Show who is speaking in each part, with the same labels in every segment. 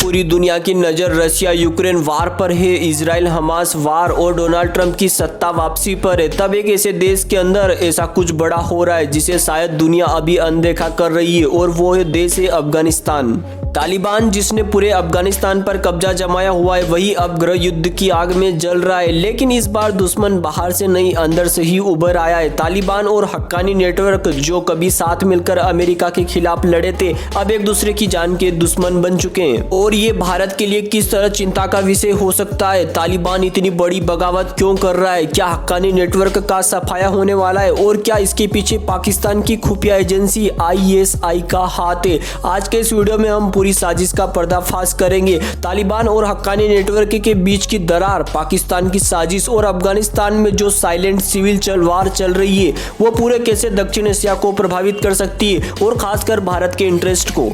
Speaker 1: पूरी दुनिया की नज़र रशिया यूक्रेन वार पर है, इजराइल हमास वार और डोनाल्ड ट्रंप की सत्ता वापसी पर है। तब एक ऐसे देश के अंदर ऐसा कुछ बड़ा हो रहा है जिसे शायद दुनिया अभी अनदेखा कर रही है, और वो है देश है अफगानिस्तान। तालिबान जिसने पूरे अफगानिस्तान पर कब्जा जमाया हुआ है, वही अब गृह युद्ध की आग में जल रहा है। लेकिन इस बार दुश्मन बाहर से नहीं, अंदर से ही उभर आया है। तालिबान और हक्कानी नेटवर्क जो कभी साथ मिलकर अमेरिका के खिलाफ लड़े थे, अब एक दूसरे की जान के दुश्मन बन चुके हैं। और ये भारत के लिए किस तरह चिंता का विषय हो सकता है? तालिबान इतनी बड़ी बगावत क्यों कर रहा है? क्या हक्कानी नेटवर्क का सफाया होने वाला है? और क्या इसके पीछे पाकिस्तान की खुफिया एजेंसी ISI का हाथ है? आज के इस वीडियो में हम पूरी साजिश का पर्दाफाश करेंगे। तालिबान और हक्कानी नेटवर्क के बीच की दरार, पाकिस्तान की साजिश और अफगानिस्तान में जो साइलेंट सिविल वार चल रही है, वो पूरे कैसे दक्षिण एशिया को प्रभावित कर सकती है, और खासकर भारत के इंटरेस्ट को।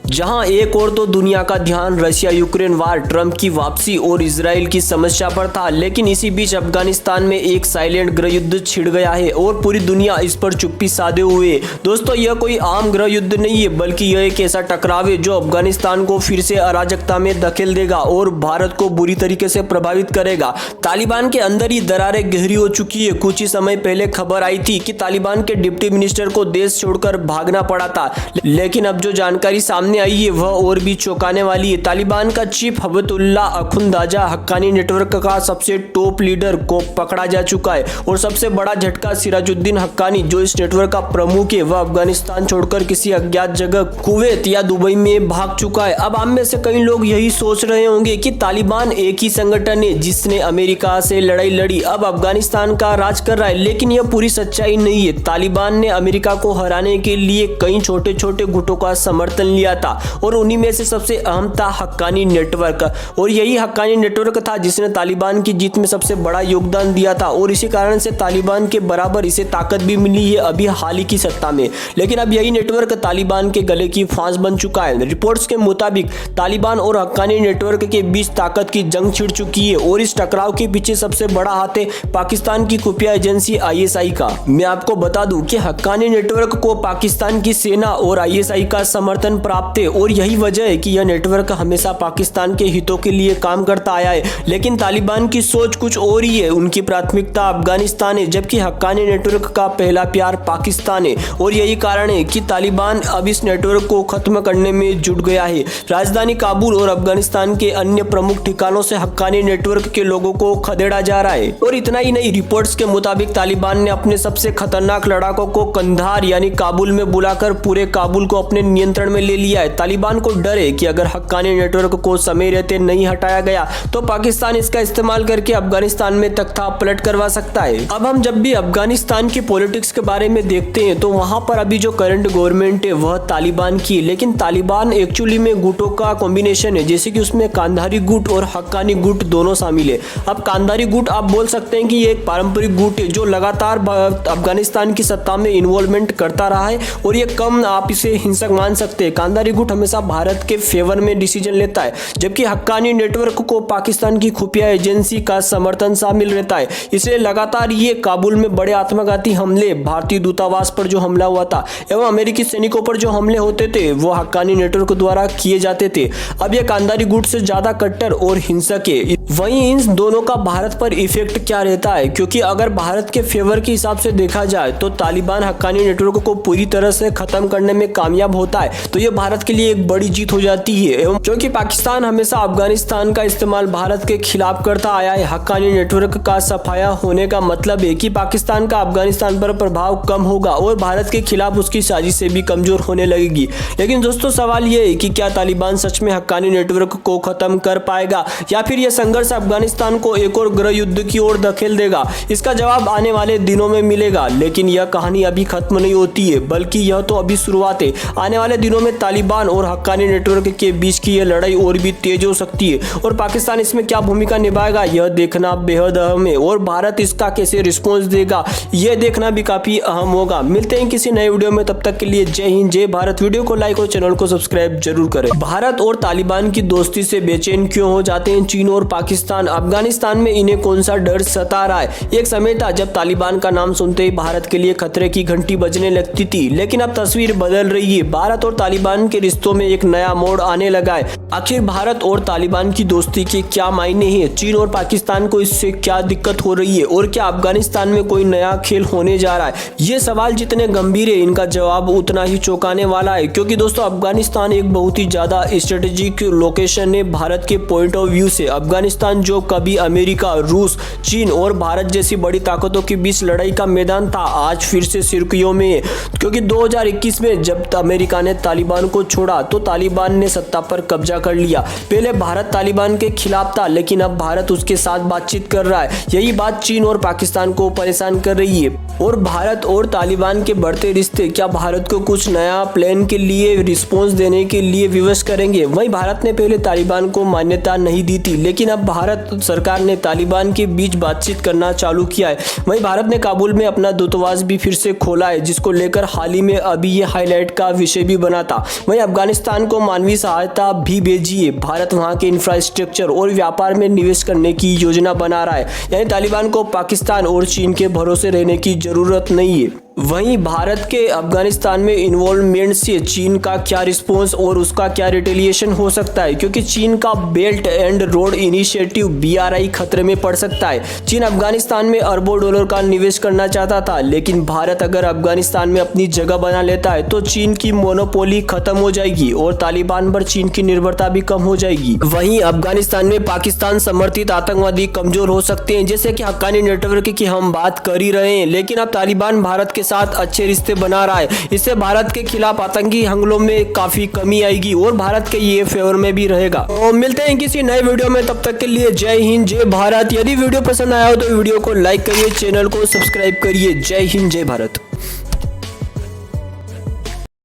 Speaker 1: जहां एक और तो दुनिया का ध्यान रशिया यूक्रेन वार, ट्रंप की वापसी और इजराइल की समस्या पर था, लेकिन इसी बीच अफगानिस्तान में एक साइलेंट गृह युद्ध छिड़ गया है और पूरी दुनिया इस पर चुप्पी साधे हुए। दोस्तों, यह कोई आम गृह युद्ध नहीं है, बल्कि यह एक ऐसा टकराव है जो अफगानिस्तान को फिर से अराजकता में धकेल देगा और भारत को बुरी तरीके से प्रभावित करेगा। तालिबान के अंदर ही दरारें गहरी हो चुकी है। कुछ ही समय पहले खबर आई थी कि तालिबान के डिप्टी मिनिस्टर को देश छोड़कर भागना पड़ा था, लेकिन अब जो जानकारी सामने आई है वह और भी चौंकाने वाली है। तालिबान का चीफ हबतुल्ला अखुंदाजा, हक्कानी नेटवर्क का सबसे टॉप लीडर, को पकड़ा जा चुका है। और सबसे बड़ा झटका, सिराजुद्दीन हक्कानी जो इस नेटवर्क का प्रमुख है, वह अफगानिस्तान छोड़कर किसी अज्ञात जगह कुवैत या दुबई में भाग चुका है। अब हम में से कई लोग यही सोच रहे होंगे कि तालिबान एक ही संगठन है जिसने अमेरिका से लड़ाई लड़ी, अब अफगानिस्तान का राज कर रहा है, लेकिन यह पूरी सच्चाई नहीं है। तालिबान ने अमेरिका को हराने के लिए कई छोटे छोटे गुटों का समर्थन लिया था, और उन्हीं में से सबसे अहम था हक्कानी नेटवर्क। और यही हक्कानी नेटवर्क था जिसने तालिबान की जीत में सबसे बड़ा योगदान दिया था, और इसी कारण से तालिबान के बराबर इसे ताकत भी मिली है अभी हाल ही की सत्ता में। लेकिन अब यही नेटवर्क तालिबान के गले की फांस बन चुका है। रिपोर्ट्स के मुताबिक तालिबान और हक्कानी नेटवर्क के बीच ताकत की जंग छिड़ चुकी है, और इस टकराव के पीछे सबसे बड़ा हाथ है पाकिस्तान की खुफिया एजेंसी ISI का। मैं आपको बता दूं कि हक्कानी नेटवर्क को पाकिस्तान की सेना और ISI का समर्थन प्राप्त है, और यही वजह है कि यह नेटवर्क हमेशा पाकिस्तान के हितों के लिए काम करता आया है। लेकिन तालिबान की सोच कुछ और ही है। उनकी प्राथमिकता अफगानिस्तान है, जबकि हक्कानी नेटवर्क का पहला प्यार पाकिस्तान है। और यही कारण है कि तालिबान अब इस नेटवर्क को खत्म करने में जुट गया है। राजधानी काबुल और अफगानिस्तान के अन्य प्रमुख ठिकानों से हक्कानी नेटवर्क के लोगों को खदेड़ा जा रहा है। और इतना ही नहीं, रिपोर्ट्स के मुताबिक तालिबान ने अपने सबसे खतरनाक लड़ाकों को कंधार यानी काबुल में बुलाकर पूरे काबुल को अपने नियंत्रण में ले लिया है। तालिबान को डर है कि अगर हक्कानी नेटवर्क को समय रहते नहीं हटाया गया तो पाकिस्तान इसका इस्तेमाल करके अफगानिस्तान में तख्ता पलट करवा सकता है। अब हम जब भी अफगानिस्तान की पॉलिटिक्स के बारे में देखते हैं तो वहां पर अभी जो करंट गवर्नमेंट है वह तालिबान की है, लेकिन तालिबान एक्चुअली में गुटों का कॉम्बिनेशन है, जैसे कि उसमें कांधारी गुट और हक्कानी गुट दोनों शामिल है। अब कांधारी गुट आप बोल सकते हैं कि ये एक पारंपरिक गुट है जो लगातार अफगानिस्तान की सत्ता में इन्वॉल्वमेंट करता रहा है, और ये कम आप इसे हिंसक मान सकते हैं। कांधारी गुट हमेशा भारत के फेवर में डिसीजन लेता है, जबकि हक्कानी नेटवर्क को पाकिस्तान की खुफिया एजेंसी का समर्थन शामिल रहता है। इसलिए लगातार ये काबुल में बड़े आत्मघाती हमले, भारतीय दूतावास पर जो हमला हुआ था एवं अमेरिकी सैनिकों पर जो हमले होते थे, वो हक्कानी नेटवर्क द्वारा किए जाते थे। अब ये कांधारी गुट से ज्यादा कट्टर और हिंसक है। वहीं इन दोनों का भारत पर इफेक्ट क्या रहता है, क्योंकि अगर भारत के फेवर के हिसाब से देखा जाए तो तालिबान हक्कानी नेटवर्क को पूरी तरह से खत्म करने में कामयाब होता है तो ये भारत के लिए एक बड़ी जीत हो जाती है। एवं क्योंकि पाकिस्तान हमेशा अफगानिस्तान का इस्तेमाल भारत के खिलाफ करता आया है, हक्कानी नेटवर्क का सफाया होने का मतलब है कि पाकिस्तान का अफगानिस्तान पर प्रभाव कम होगा और भारत के खिलाफ उसकी साजिशें भी कमजोर होने लगेगी। लेकिन दोस्तों, सवाल यह है कि क्या तालिबान सच में हक्कानी नेटवर्क को खत्म कर पाएगा, या फिर यह संघर्ष अफगानिस्तान को एक और गृह युद्ध की ओर धकेल देगा? इसका जवाब आने वाले दिनों में मिलेगा। लेकिन यह कहानी अभी खत्म नहीं होती है, बल्कि यह तो अभी शुरुआत है। आने वाले दिनों में तालिबान और हक्कानी नेटवर्क के बीच की यह लड़ाई और भी तेज हो सकती है, और पाकिस्तान इसमें क्या भूमिका निभाएगा यह देखना बेहद अहम है, और भारत इसका कैसे रिस्पॉन्स देगा यह देखना भी काफी अहम होगा। मिलते हैं किसी नए वीडियो में, तब तक के लिए जय हिंद, जय भारत। वीडियो को लाइक और चैनल को सब्सक्राइब जरूर करें। भारत और तालिबान की दोस्ती से बेचैन क्यों हो जाते हैं चीन और पाकिस्तान? अफगानिस्तान में इन्हें कौन सा डर सता रहा है? एक समय था जब तालिबान का नाम सुनते ही भारत के लिए खतरे की घंटी बजने लगती थी, लेकिन अब तस्वीर बदल रही है। भारत और तालिबान के रिश्तों में एक नया मोड़ आने लगा है। आखिर भारत और तालिबान की दोस्ती के क्या मायने हैं, चीन और पाकिस्तान को इससे क्या दिक्कत हो रही है और क्या अफगानिस्तान में कोई नया खेल होने जा रहा है। ये सवाल जितने गंभीर है इनका जवाब उतना ही चौंकाने वाला है, क्योंकि दोस्तों अफगानिस्तान एक बहुत ही ज्यादा स्ट्रेटेजिक लोकेशन है भारत के पॉइंट ऑफ व्यू से। अफगानिस्तान जो कभी अमेरिका, रूस, चीन और भारत जैसी बड़ी ताकतों के बीच लड़ाई का मैदान था, आज फिर से सुर्खियों में है, क्योंकि 2021 में जब अमेरिका ने तालिबान को छोड़ा तो तालिबान ने सत्ता पर कब्जा कर लिया। पहले भारत तालिबान के खिलाफ था, लेकिन अब भारत उसके साथ बातचीत कर रहा है। यही बात चीन और पाकिस्तान को परेशान कर रही है। और भारत और तालिबान के बढ़ते रिश्ते क्या भारत को कुछ नया प्लान के लिए रिस्पॉन्स देने के लिए विवश करेंगे। वहीं भारत ने पहले तालिबान को मान्यता नहीं दी थी, लेकिन अब भारत सरकार ने तालिबान के बीच बातचीत करना चालू किया है। वहीं भारत ने काबुल में अपना दूतावास भी फिर से खोला है, जिसको लेकर हाल ही में अभी ये हाईलाइट का विषय भी बना था। वहीं अफगानिस्तान को मानवीय सहायता भी भेजी है। भारत वहां के इंफ्रास्ट्रक्चर और व्यापार में निवेश करने की योजना बना रहा है, यानी तालिबान को पाकिस्तान और चीन के भरोसे रहने की जरूरत नहीं है। वहीं भारत के अफगानिस्तान में इन्वॉल्वमेंट से चीन का क्या रिस्पॉन्स और उसका क्या रिटेलिएशन हो सकता है, क्योंकि चीन का belt and road initiative BRI खतरे में पड़ सकता है। चीन अफगानिस्तान में अरबों डॉलर का निवेश करना चाहता था, लेकिन भारत अगर अफगानिस्तान में अपनी जगह बना लेता है तो चीन की मोनोपोली खत्म हो जाएगी और तालिबान पर चीन की निर्भरता भी कम हो जाएगी। वहीं अफगानिस्तान में पाकिस्तान समर्थित आतंकवादी कमजोर हो सकते हैं, जैसे कि हक्कानी नेटवर्क की हम बात कर ही रहे हैं, लेकिन अब तालिबान भारत के साथ अच्छे रिश्ते बना रहा है। इससे भारत के खिलाफ आतंकी हमलों में काफी कमी आएगी और भारत के ये फेवर में भी रहेगा। तो मिलते हैं किसी नए वीडियो में, तब तक के लिए जय हिंद, जय भारत। यदि वीडियो पसंद आया हो तो वीडियो को लाइक करिए, चैनल को सब्सक्राइब करिए। जय हिंद, जय भारत।